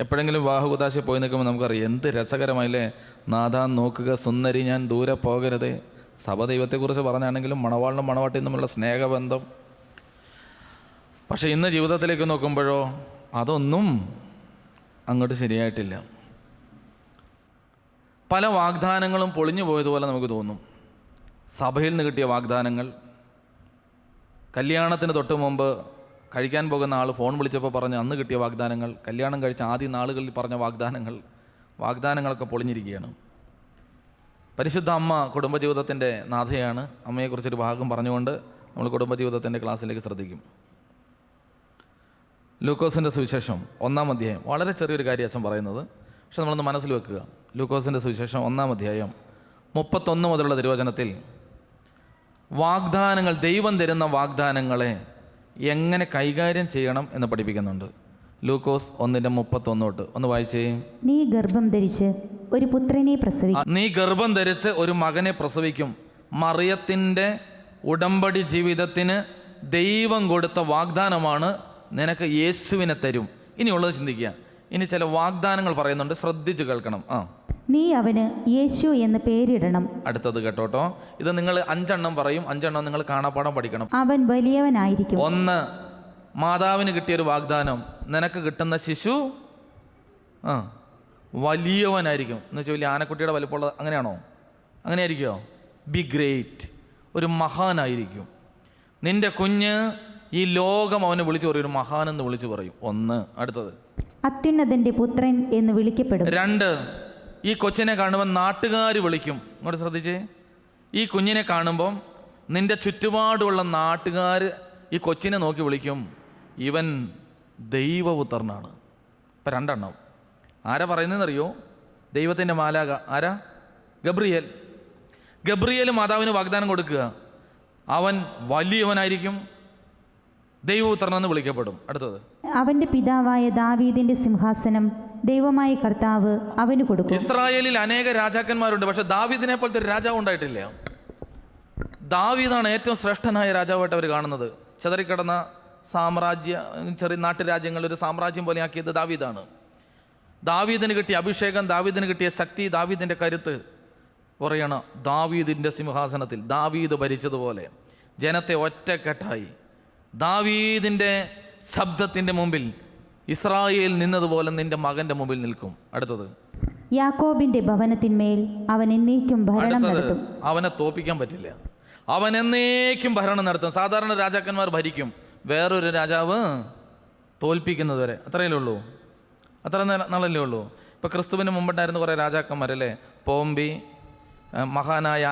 എപ്പോഴെങ്കിലും വിവാഹകുദാശ പോയി നിൽക്കുമ്പോൾ നമുക്കറിയാം എന്ത് രസകരമായില്ലേ. നാഥാ നോക്കുക സുന്ദരി ഞാൻ ദൂരെ പോകരുതേ. സഭ ദൈവത്തെക്കുറിച്ച് പറഞ്ഞാണെങ്കിലും മണവാളിനും മണവാട്ടിയും തമ്മിലുള്ള സ്നേഹബന്ധം. പക്ഷേ ഇന്ന് ജീവിതത്തിലേക്ക് നോക്കുമ്പോഴോ അതൊന്നും അങ്ങോട്ട് ശരിയായിട്ടില്ല. പല വാഗ്ദാനങ്ങളും പൊളിഞ്ഞു പോയതുപോലെ നമുക്ക് തോന്നും. സഭയിൽ നിന്ന് കിട്ടിയ വാഗ്ദാനങ്ങൾ, കല്യാണത്തിന് തൊട്ട് മുമ്പ് കഴിക്കാൻ പോകുന്ന ആൾ ഫോൺ വിളിച്ചപ്പോൾ പറഞ്ഞ അന്ന് കിട്ടിയ വാഗ്ദാനങ്ങൾ, കല്യാണം കഴിച്ച ആദ്യ നാളുകളിൽ പറഞ്ഞ വാഗ്ദാനങ്ങളൊക്കെ പൊളിഞ്ഞിരിക്കുകയാണ്. പരിശുദ്ധ അമ്മ കുടുംബജീവിതത്തിൻ്റെ നാഥയാണ്. അമ്മയെക്കുറിച്ചൊരു ഭാഗം പറഞ്ഞുകൊണ്ട് നമ്മൾ കുടുംബജീവിതത്തിൻ്റെ ക്ലാസ്സിലേക്ക് ശ്രദ്ധിക്കും. ലൂക്കോസിൻ്റെ സുവിശേഷം 1-ാം അധ്യായം. വളരെ ചെറിയൊരു കാര്യം അച്ഛൻ പറയുന്നത്, പക്ഷെ നമ്മളൊന്ന് മനസ്സിൽ വെക്കുക. ലൂക്കോസിൻ്റെ സുവിശേഷം 1-ാം അധ്യായം 31 മുതലുള്ള തിരുവചനത്തിൽ വാഗ്ദാനങ്ങൾ, ദൈവം തരുന്ന വാഗ്ദാനങ്ങളെ എങ്ങനെ കൈകാര്യം ചെയ്യണം എന്ന് പഠിപ്പിക്കുന്നുണ്ട്. ലൂക്കോസ് 1:31 തൊട്ട് ഒന്ന് വായിച്ചേ. നീ ഗർഭം ധരിച്ച് ഒരു പുത്രനെ പ്രസവിക്കും. നീ ഗർഭം ധരിച്ച് ഒരു മകനെ പ്രസവിക്കും. മറിയത്തിൻ്റെ ഉടമ്പടി ജീവിതത്തിന് ദൈവം കൊടുത്ത വാഗ്ദാനമാണ്, നിനക്ക് യേശുവിനെ തരും. ഇനിയുള്ളത് ചിന്തിക്കുക. ഇനി ചില വാഗ്ദാനങ്ങൾ പറയുന്നുണ്ട്, ശ്രദ്ധിച്ച് കേൾക്കണം. നീ അവന് യേശു എന്ന് പേരിടണം. അടുത്തത് കേട്ടോട്ടോ. ഇത് നിങ്ങൾ 5 പറയും, 5 നിങ്ങൾ കാണാപ്പാടം പഠിക്കണം. അവൻ വലിയവനായിരിക്കും. 1, മാതാവിന് കിട്ടിയൊരു വാഗ്ദാനം, നിനക്ക് കിട്ടുന്ന ശിശു വലിയവനായിരിക്കും. എന്ന് വെച്ചാൽ വലിയ ആനക്കുട്ടിയുടെ വലിപ്പമുള്ള, അങ്ങനെയാണോ? അങ്ങനെയായിരിക്കുമോ? ബി ഗ്രേറ്റ്, ഒരു മഹാനായിരിക്കും. നിന്റെ കുഞ്ഞ് ഈ ലോകം അവനെ വിളിച്ചു പറയും, ഒരു മഹാനെന്ന് വിളിച്ചു പറയും. 1. അടുത്തത്, അത്യുന്നതന്റെ പുത്രൻ എന്ന് വിളിക്കപ്പെടും. 2, ഈ കൊച്ചിനെ കാണുമ്പോൾ നാട്ടുകാർ വിളിക്കും. ഇങ്ങോട്ട് ശ്രദ്ധിച്ചേ. ഈ കുഞ്ഞിനെ കാണുമ്പം നിന്റെ ചുറ്റുപാടുള്ള നാട്ടുകാർ ഈ കൊച്ചിനെ നോക്കി വിളിക്കും, ഇവൻ ദൈവപുത്രനാണ്. ഇപ്പം 2. ആരാ പറയുന്നതെന്നറിയോ? ദൈവത്തിൻ്റെ മാലാക. ആരാ? ഗബ്രിയേൽ മാതാവിന് വാഗ്ദാനം കൊടുക്കുക, അവൻ വലിയവനായിരിക്കും, ദൈവപുത്രനെന്ന് വിളിക്കപ്പെടും. അടുത്തത്, അവന്റെ പിതാവായ ദാവീദിന്റെ സിംഹാസനം ദൈവമായ കർത്താവ് അവന് കൊടുക്കും. ഇസ്രായേലിൽ അനേക രാജാക്കന്മാരുണ്ട്, പക്ഷെ ദാവീദിനെ പോലത്തെ ഒരു രാജാവ് ഉണ്ടായിട്ടില്ല. ദാവീദാണ് ഏറ്റവും ശ്രേഷ്ഠനായ രാജാവായിട്ട് അവർ കാണുന്നത്. ചിതറിക്കിടന്ന ചെറിയ നാട്ടുരാജ്യങ്ങളിൽ ഒരു സാമ്രാജ്യം പോലെ ആക്കിയത് ദാവീദാണ്. ദാവീദിന് കിട്ടിയ അഭിഷേകം, ദാവീദിന് കിട്ടിയ ശക്തി, ദാവീദിൻ്റെ കരുത്ത് പറയണം. ദാവീദിൻ്റെ സിംഹാസനത്തിൽ ദാവീദ് ഭരിച്ചതുപോലെ ജനത്തെ ഒറ്റക്കെട്ടായി ദാവീദിൻ്റെ ശബ്ദത്തിൻ്റെ മുമ്പിൽ ഇസ്രായേൽ നിന്നതുപോലെ നിന്റെ മകൻ്റെ മുമ്പിൽ നിൽക്കും. അടുത്തത്, യാക്കോബിന്റെ ഭവനത്തിന്മേൽ അവൻ എന്നേക്കും ഭരണം നടത്തും. അവനെ തോൽപ്പിക്കാൻ പറ്റില്ല, അവൻ എന്നേക്കും ഭരണം നടത്തും. സാധാരണ രാജാക്കന്മാർ ഭരിക്കും, വേറൊരു രാജാവ് തോൽപ്പിക്കുന്നത് വരെ. അത്രയല്ലേ ഉള്ളൂ, അത്ര നാളല്ലേ ഉള്ളൂ. ഇപ്പോൾ ക്രിസ്തുവിന് മുമ്പുണ്ടായിരുന്ന കുറേ രാജാക്കന്മാരല്ലേ, പോംബി, മഹാനായ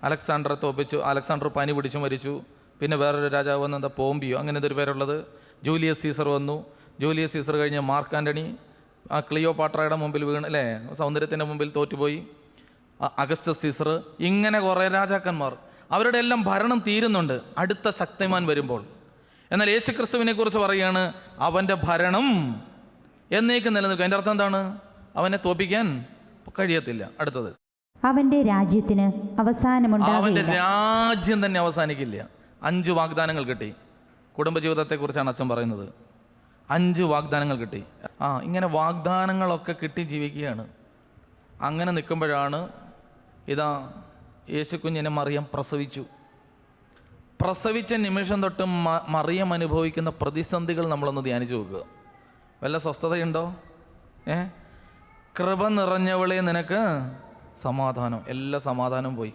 അലക്സാണ്ടറെ തോൽപ്പിച്ചു. അലക്സാണ്ടർ പനി പിടിച്ചു മരിച്ചു. പിന്നെ വേറൊരു രാജാവ് വന്ന് എന്താ പോംബിയോ, അങ്ങനെ എന്തൊരു പേരുള്ളത്. ജൂലിയസ് സീസർ വന്നു. ജൂലിയസ് സീസർ കഴിഞ്ഞ് മാർക്ക് ആൻ്റണി ആ ക്ലിയോപാട്രയുടെ മുമ്പിൽ വീണ് അല്ലേ, സൗന്ദര്യത്തിൻ്റെ മുമ്പിൽ തോറ്റുപോയി. അഗസ്റ്റസ് സീസർ, ഇങ്ങനെ കുറേ രാജാക്കന്മാർ. അവരുടെ എല്ലാം ഭരണം തീരുന്നുണ്ട് അടുത്ത ശക്തിമാൻ വരുമ്പോൾ. എന്നാൽ യേശു ക്രിസ്തുവിനെ കുറിച്ച് പറയുകയാണ്, അവൻ്റെ ഭരണം എന്നേക്കും നിലനിൽക്കും. അതിൻ്റെ അർത്ഥം എന്താണ്? അവനെ തോൽപ്പിക്കാൻ കഴിയത്തില്ല. അടുത്തത്, അവൻ്റെ രാജ്യത്തിന് അവസാനമുണ്ടാകില്ല. അവൻ്റെ രാജ്യം തന്നെ അവസാനിക്കില്ല. 5 വാഗ്ദാനങ്ങൾ കിട്ടി. കുടുംബജീവിതത്തെക്കുറിച്ചാണ് അച്ഛൻ പറയുന്നത്. 5 വാഗ്ദാനങ്ങൾ കിട്ടി. ഇങ്ങനെ വാഗ്ദാനങ്ങളൊക്കെ കിട്ടി ജീവിക്കുകയാണ്. അങ്ങനെ നിൽക്കുമ്പോഴാണ് ഇതാ യേശു കുഞ്ഞിനെ മറിയം പ്രസവിച്ച നിമിഷം തൊട്ട് മറിയം അനുഭവിക്കുന്ന പ്രതിസന്ധികൾ നമ്മളൊന്ന് ധ്യാനിച്ചു നോക്കുക. വല്ല സ്വസ്ഥതയുണ്ടോ? കൃപ നിറഞ്ഞവളെ നിനക്ക് സമാധാനം. എല്ലാ സമാധാനവും പോയി.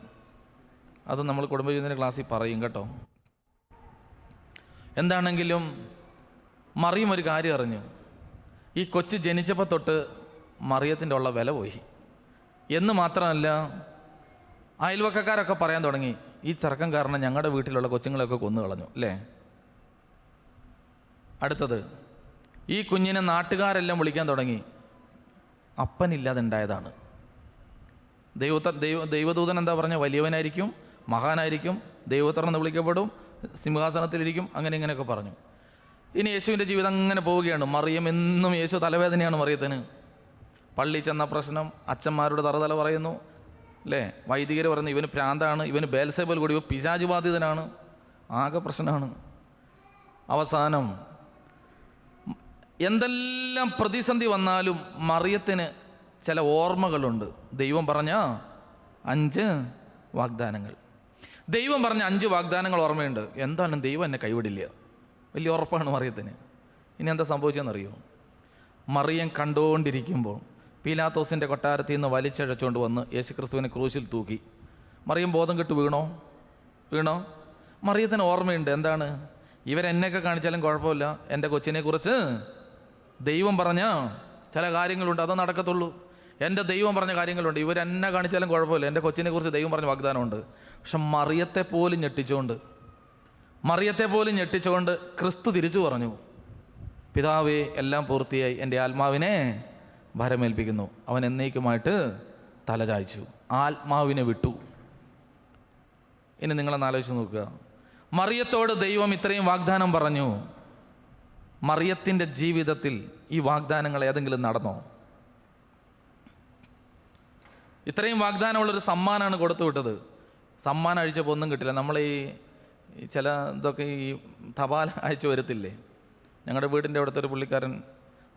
അത് നമ്മൾ കുടുംബജീവിതത്തിൻ്റെ ക്ലാസ്സിൽ പറയും കേട്ടോ. എന്താണെങ്കിലും മറിയം ഒരു കാര്യം അറിഞ്ഞു. ഈ കൊച്ച് ജനിച്ചപ്പോൾ തൊട്ട് മറിയത്തിൻ്റെ ഉള്ള വില പോയി എന്ന് മാത്രമല്ല, അയൽവക്കക്കാരൊക്കെ പറയാൻ തുടങ്ങി, ഈ ചെറുക്കൻ കാരണം ഞങ്ങളുടെ വീട്ടിലുള്ള കൊച്ചുങ്ങളെയൊക്കെ കൊന്നു കളഞ്ഞു അല്ലേ. അടുത്തത്, ഈ കുഞ്ഞിനെ നാട്ടുകാരെല്ലാം വിളിക്കാൻ തുടങ്ങി, അപ്പനില്ലാതെ ഉണ്ടായതാണ്. ദൈവദൂതൻ എന്താ പറഞ്ഞ? വലിയവനായിരിക്കും, മഹാനായിരിക്കും, ദൈവപുത്രൻ എന്ന് വിളിക്കപ്പെടും, സിംഹാസനത്തിലിരിക്കും, അങ്ങനെ ഇങ്ങനെയൊക്കെ പറഞ്ഞു. ഇനി യേശുവിൻ്റെ ജീവിതം അങ്ങനെ പോവുകയാണ്. മറിയം എന്നും യേശു തലവേദനയാണ് മറിയത്തിന്. പള്ളി ചെന്ന പ്രശ്നം, അച്ഛന്മാരോട് തറതല പറയുന്നു അല്ലേ, വൈദികർ പറയുന്നു ഇവന് പ്രാന്താണ്, ഇവന് ബേൽസെബൂൽ കൂടി പിശാച് ബാധിതനാണ്, ആകെ പ്രശ്നമാണ്. അവസാനം എന്തെല്ലാം പ്രതിസന്ധി വന്നാലും മറിയത്തിന് ചില ഓർമ്മകളുണ്ട്. ദൈവം പറഞ്ഞ 5 വാഗ്ദാനങ്ങൾ. ദൈവം പറഞ്ഞ 5 വാഗ്ദാനങ്ങൾ ഓർമ്മയുണ്ട്. എന്തായാലും ദൈവം എന്നെ കൈവിടില്ല, വലിയ ഉറപ്പാണ് മറിയത്തിന്. ഇനി എന്താ സംഭവിച്ചതെന്നറിയോ? മറിയം കണ്ടുകൊണ്ടിരിക്കുമ്പോൾ പീലാത്തോസിൻ്റെ കൊട്ടാരത്തിൽ നിന്ന് വലിച്ചഴച്ചുകൊണ്ട് വന്ന് യേശുക്രിസ്തുവിനെ ക്രൂശിൽ തൂക്കി. മറിയം ബോധം കെട്ട് വീണോ? മറിയത്തിന് ഓർമ്മയുണ്ട്. എന്താണ്? ഇവരെന്നെയൊക്കെ കാണിച്ചാലും കുഴപ്പമില്ല, എൻ്റെ കൊച്ചിനെക്കുറിച്ച് ദൈവം പറഞ്ഞ ചില കാര്യങ്ങളുണ്ട്, അത് നടക്കത്തുള്ളൂ. എൻ്റെ ദൈവം പറഞ്ഞ കാര്യങ്ങളുണ്ട്, ഇവരെന്നെ കാണിച്ചാലും കുഴപ്പമില്ല, എൻ്റെ കൊച്ചിനെക്കുറിച്ച് ദൈവം പറഞ്ഞ വാഗ്ദാനമുണ്ട്. പക്ഷെ മറിയത്തെ പോലും ഞെട്ടിച്ചുകൊണ്ട് ക്രിസ്തു തിരിച്ചു പറഞ്ഞു, പിതാവേ, എല്ലാം പൂർത്തിയായി, എൻ്റെ ആത്മാവിനെ ഭരമേൽപ്പിക്കുന്നു. അവൻ എന്നേക്കുമായിട്ട് തലചായ്ച്ചു, ആത്മാവിനെ വിട്ടു. ഇനി നിങ്ങളൊന്ന് ആലോചിച്ച് നോക്കുക. മറിയത്തോട് ദൈവം ഇത്രയും വാഗ്ദാനം പറഞ്ഞു. മറിയത്തിൻ്റെ ജീവിതത്തിൽ ഈ വാഗ്ദാനങ്ങൾ ഏതെങ്കിലും നടന്നോ? ഇത്രയും വാഗ്ദാനമുള്ളൊരു സമ്മാനമാണ് കൊടുത്തു വിട്ടത്. സമ്മാനം അഴിച്ചപ്പോൾ ഒന്നും കിട്ടില്ല. നമ്മൾ ഈ ചില ഇതൊക്കെ ഈ തപാൽ അയച്ചു വരത്തില്ലേ? ഞങ്ങളുടെ വീടിൻ്റെ അവിടുത്തെ ഒരു പുള്ളിക്കാരൻ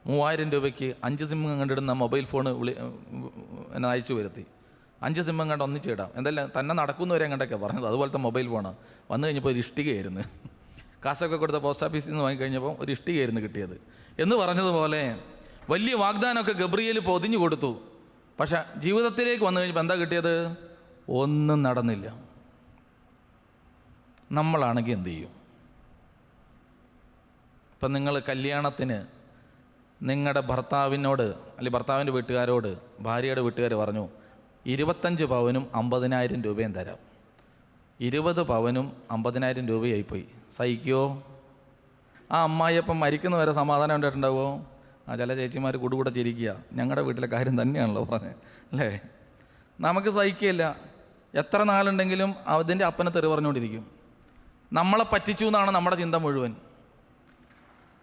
3000 രൂപയ്ക്ക് 5 സിം കണ്ടിടുന്ന മൊബൈൽ ഫോണ് എന്നെ അയച്ചു വരുത്തി. 5 സിം കണ്ട് ഒന്നിച്ചിടാം, എന്തായാലും തന്നെ നടക്കുന്നവരെ കണ്ടൊക്കെ പറഞ്ഞത്. അതുപോലത്തെ മൊബൈൽ ഫോണാണ്. വന്നു കഴിഞ്ഞപ്പോൾ ഒരു ഇഷ്ടികയായിരുന്നു. കാശൊക്കെ കൊടുത്ത പോസ്റ്റ് ഓഫീസിൽ നിന്ന് വാങ്ങിക്കഴിഞ്ഞപ്പോൾ ഒരു ഇഷ്ടികയായിരുന്നു കിട്ടിയത്. എന്ന് പറഞ്ഞതുപോലെ വലിയ വാഗ്ദാനമൊക്കെ ഗബ്രിയേൽ പൊതിഞ്ഞു കൊടുത്തു. പക്ഷെ ജീവിതത്തിലേക്ക് വന്നു കഴിഞ്ഞപ്പോൾ എന്താ കിട്ടിയത്? ഒന്നും നടന്നില്ല. നമ്മളാണെങ്കിൽ എന്തു ചെയ്യും? ഇപ്പം നിങ്ങൾ കല്യാണത്തിന് നിങ്ങളുടെ ഭർത്താവിനോട് അല്ലെങ്കിൽ ഭർത്താവിൻ്റെ വീട്ടുകാരോട് ഭാര്യയുടെ വീട്ടുകാർ പറഞ്ഞു 25 പവനും 50,000 രൂപയും തരാം. 20 പവനും 50,000 രൂപയായിപ്പോയി. സഹിക്കുമോ? ആ അമ്മായിയപ്പം മരിക്കുന്നവരെ സമാധാനം ഉണ്ടായിട്ടുണ്ടാവുമോ? ചില ചേച്ചിമാർ കൂടുകൂടെ ചിരിക്കുക, ഞങ്ങളുടെ വീട്ടിലെ കാര്യം തന്നെയാണല്ലോ പറഞ്ഞത്, അല്ലേ? നമുക്ക് സഹിക്കുകയില്ല. എത്ര നാളുണ്ടെങ്കിലും അതിൻ്റെ അപ്പനെ തെറി പറഞ്ഞുകൊണ്ടിരിക്കും. നമ്മളെ പറ്റിച്ചു എന്നാണ് നമ്മുടെ ചിന്ത മുഴുവൻ.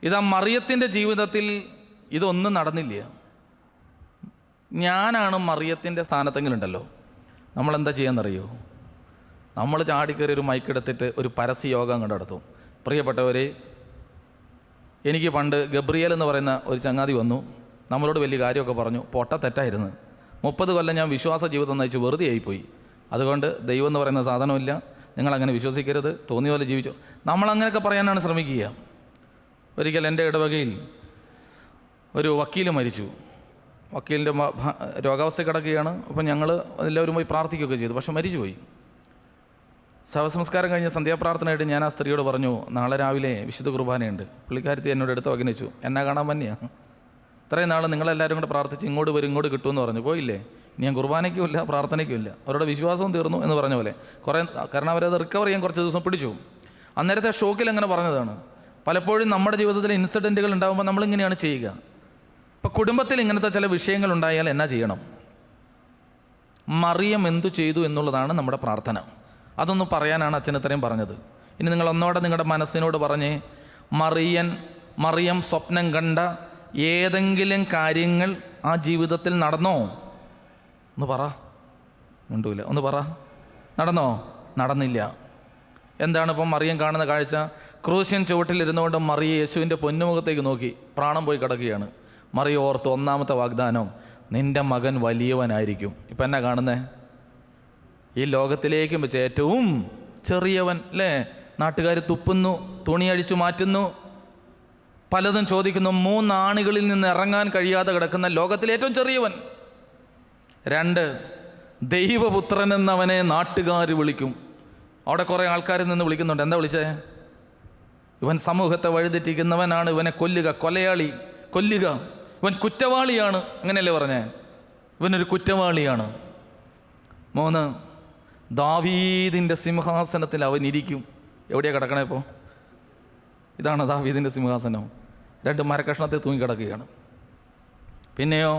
ഇതാ മറിയത്തിൻ്റെ ജീവിതത്തിൽ ഇതൊന്നും നടന്നില്ല. ഞാനാണ് മറിയത്തിൻ്റെ സ്ഥാനത്തെങ്കിലുണ്ടല്ലോ, നമ്മളെന്താ ചെയ്യാന്നറിയോ? നമ്മൾ ചാടിക്കയറി ഒരു മൈക്കെടുത്തിട്ട് ഒരു പരസ്യ യോഗം കണ്ട് നടത്തും. പ്രിയപ്പെട്ടവരെ, എനിക്ക് പണ്ട് ഗബ്രിയേൽ എന്ന് പറയുന്ന ഒരു ചങ്ങാതി വന്നു, നമ്മളോട് വലിയ കാര്യമൊക്കെ പറഞ്ഞു. തെറ്റായിരുന്നു. 30 കൊല്ലം ഞാൻ വിശ്വാസ ജീവിതം നയിച്ച് വെറുതെ ആയിപ്പോയി. അതുകൊണ്ട് ദൈവം എന്ന് പറയുന്ന സാധനമില്ല, നിങ്ങളങ്ങനെ വിശ്വസിക്കരുത്, തോന്നിയ പോലെ ജീവിച്ചു. നമ്മളങ്ങനെയൊക്കെ പറയാനാണ് ശ്രമിക്കുക. ഒരിക്കൽ എൻ്റെ ഇടവകയിൽ ഒരു വക്കീൽ മരിച്ചു. വക്കീലിൻ്റെ രോഗാവസ്ഥ കിടക്കുകയാണ്. അപ്പം ഞങ്ങൾ എല്ലാവരും പോയി പ്രാർത്ഥിക്കുകയൊക്കെ ചെയ്തു. പക്ഷെ മരിച്ചുപോയി. ശവസംസ്കാരം കഴിഞ്ഞ് സന്ധ്യാപ്രാർത്ഥനയായിട്ട് ഞാൻ ആ സ്ത്രീയോട് പറഞ്ഞു, നാളെ രാവിലെ വിശുദ്ധ കുർബാനയുണ്ട്. പുള്ളിക്കാരത്തി എന്നോട് എടുത്ത് വകനിച്ചു. എന്നെ കാണാൻ തന്നെയാണ്. ഇത്രയും നാൾ നിങ്ങളെല്ലാവരും കൂടെ പ്രാർത്ഥിച്ച് ഇങ്ങോട്ട് വരും ഇങ്ങോട്ട് കിട്ടുമെന്ന് പറഞ്ഞു. പോയില്ലേ? ഇനി ഞാൻ കുർബാനയ്ക്കുമില്ല പ്രാർത്ഥനയ്ക്കുമില്ല. അവരുടെ വിശ്വാസവും തീർന്നു എന്ന് പറഞ്ഞ പോലെ. കാരണം അവരത് റിക്കവർ ചെയ്യാൻ കുറച്ച് ദിവസം പിടിച്ചു. അന്നേരത്തെ ഷോക്കിൽ അങ്ങനെ പറഞ്ഞതാണ്. പലപ്പോഴും നമ്മുടെ ജീവിതത്തിൽ ഇൻസിഡൻറ്റുകൾ ഉണ്ടാകുമ്പോൾ നമ്മളിങ്ങനെയാണ് ചെയ്യുക. ഇപ്പം കുടുംബത്തിൽ ഇങ്ങനത്തെ ചില വിഷയങ്ങൾ ഉണ്ടായാൽ എന്നാ ചെയ്യണം? മറിയം എന്തു ചെയ്തു എന്നുള്ളതാണ് നമ്മുടെ പ്രാർത്ഥന. അതൊന്ന് പറയാനാണ് അച്ഛൻ ഇത്രയും പറഞ്ഞത്. ഇനി നിങ്ങൾ ഒന്നോടെ നിങ്ങളുടെ മനസ്സിനോട് പറഞ്ഞേ, മറിയം സ്വപ്നം കണ്ട ഏതെങ്കിലും കാര്യങ്ങൾ ആ ജീവിതത്തിൽ നടന്നോ? ഒന്ന് പറ. ഉണ്ടൂല, ഒന്ന് പറ. നടന്നോ? നടന്നില്ല. എന്താണ് ഇപ്പം മറിയം കാണുന്ന കാഴ്ച? ക്രൂശ്യൻ ചുവട്ടിലിരുന്നുകൊണ്ട് മറിയ യേശുവിൻ്റെ പൊന്നുമുഖത്തേക്ക് നോക്കി പ്രാണം പോയി കിടക്കുകയാണ്. മറിയ ഓർത്ത്, ഒന്നാമത്തെ വാഗ്ദാനം, നിൻ്റെ മകൻ വലിയവനായിരിക്കും. ഇപ്പം എന്നാ കാണുന്നേ? ഈ ലോകത്തിലേക്കും വെച്ച് ഏറ്റവും ചെറിയവൻ, അല്ലേ? നാട്ടുകാർ തുപ്പുന്നു, തുണി അഴിച്ചു മാറ്റുന്നു, പലതും ചോദിക്കുന്നു. 3 ആണികളിൽ നിന്ന് ഇറങ്ങാൻ കഴിയാതെ കിടക്കുന്ന ലോകത്തിലെ ഏറ്റവും ചെറിയവൻ. 2, ദൈവപുത്രൻ എന്നവനെ നാട്ടുകാർ വിളിക്കും. അവിടെ കുറേ ആൾക്കാരിൽ നിന്ന് വിളിക്കുന്നുണ്ട്. എന്താ വിളിച്ചേ? ഇവൻ സമൂഹത്തെ വഴിതെറ്റിക്കുന്നവനാണ്, ഇവനെ കൊല്ലുക, കൊല്ലുക, ഇവൻ കുറ്റവാളിയാണ്. അങ്ങനെയല്ലേ പറഞ്ഞേ? ഇവനൊരു കുറ്റവാളിയാണ്. 3, ദാവീദിൻ്റെ സിംഹാസനത്തിൽ അവൻ ഇരിക്കും. എവിടെയാണ് കിടക്കണേ ഇപ്പോൾ? ഇതാണ് ദാവീദിൻ്റെ സിംഹാസനം. 2 മരക്കഷ്ണത്തിൽ തൂങ്ങി കിടക്കുകയാണ്. പിന്നെയോ,